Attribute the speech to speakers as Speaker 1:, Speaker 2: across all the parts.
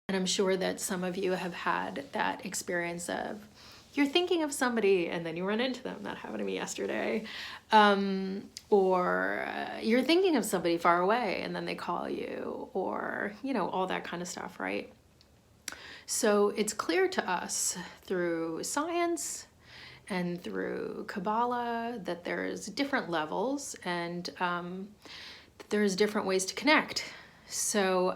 Speaker 1: And I'm sure that some of you have had that experience of you're thinking of somebody and then you run into them. That happened to me yesterday. Or you're thinking of somebody far away and then they call you, or, you know, all that kind of stuff, right? So it's clear to us through science and through Kabbalah that there's different levels and that there's different ways to connect. So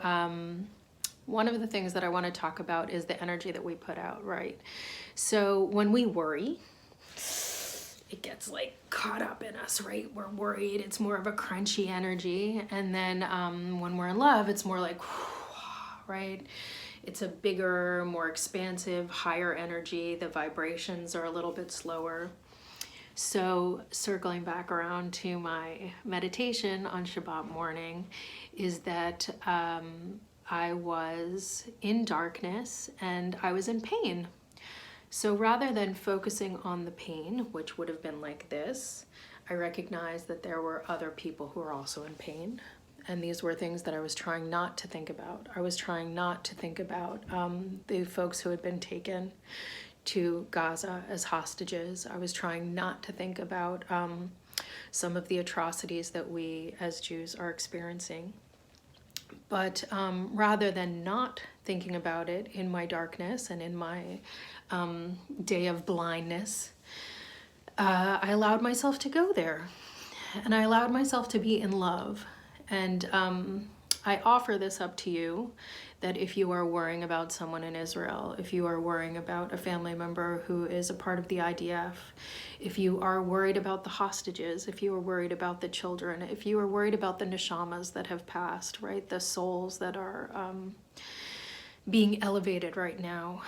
Speaker 1: one of the things that I want to talk about is the energy that we put out, right? So when we worry, it gets like caught up in us, right? We're worried, it's more of a crunchy energy. And then when we're in love, it's more like, right? It's a bigger, more expansive, higher energy. The vibrations are a little bit slower. So circling back around to my meditation on Shabbat morning is that I was in darkness and I was in pain. So rather than focusing on the pain, which would have been like this, I recognized that there were other people who were also in pain. And these were things that I was trying not to think about. I was trying not to think about the folks who had been taken to Gaza as hostages. I was trying not to think about some of the atrocities that we as Jews are experiencing. But rather than not thinking about it in my darkness and in my day of blindness, I allowed myself to go there. And I allowed myself to be in love. And I offer this up to you, that if you are worrying about someone in Israel, if you are worrying about a family member who is a part of the IDF, if you are worried about the hostages, if you are worried about the children, if you are worried about the neshamas that have passed, right, the souls that are being elevated right now,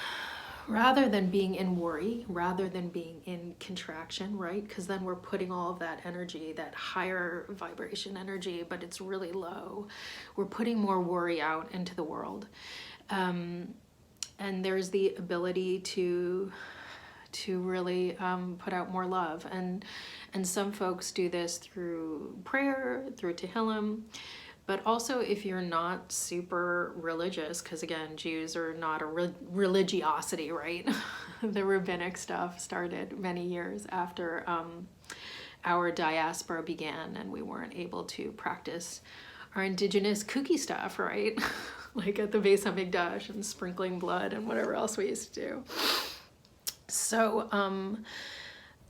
Speaker 1: rather than being in worry, rather than being in contraction, right? Because then we're putting all of that energy, that higher vibration energy, but it's really low. We're putting more worry out into the world. And there's the ability to really put out more love. And some folks do this through prayer, through Tehillim. But also if you're not super religious, because again, Jews are not a religiosity, right? The rabbinic stuff started many years after our diaspora began and we weren't able to practice our indigenous kooky stuff, right? Like at the Beis HaMikdash and sprinkling blood and whatever else we used to do. So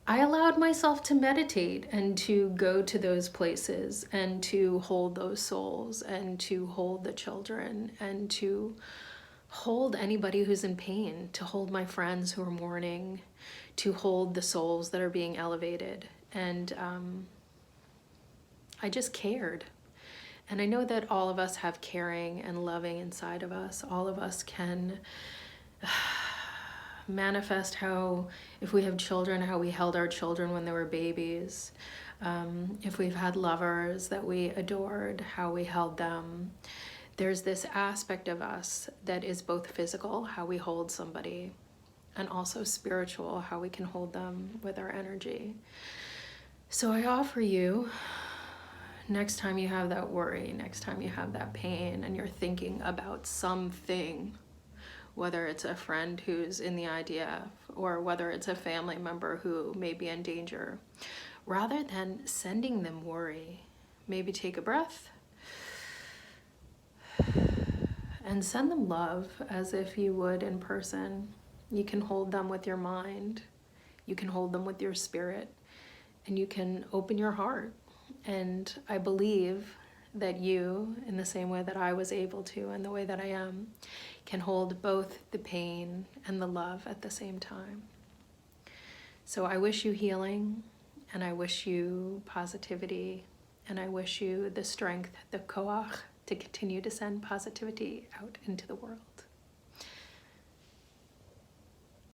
Speaker 1: I allowed myself to meditate and to go to those places and to hold those souls and to hold the children and to hold anybody who's in pain, to hold my friends who are mourning, to hold the souls that are being elevated. And I just cared. And I know that all of us have caring and loving inside of us. All of us can manifest how, if we have children, how we held our children when they were babies. If we've had lovers that we adored, how we held them. There's this aspect of us that is both physical, how we hold somebody, and also spiritual, how we can hold them with our energy. So I offer you, next time you have that worry, next time you have that pain, and you're thinking about something, whether it's a friend who's in the IDF or whether it's a family member who may be in danger, rather than sending them worry, maybe take a breath and send them love as if you would in person. You can hold them with your mind, you can hold them with your spirit, and you can open your heart. And I believe that you, in the same way that I was able to and the way that I am, can hold both the pain and the love at the same time. So I wish you healing, and I wish you positivity, and I wish you the strength, the koach, to continue to send positivity out into the world.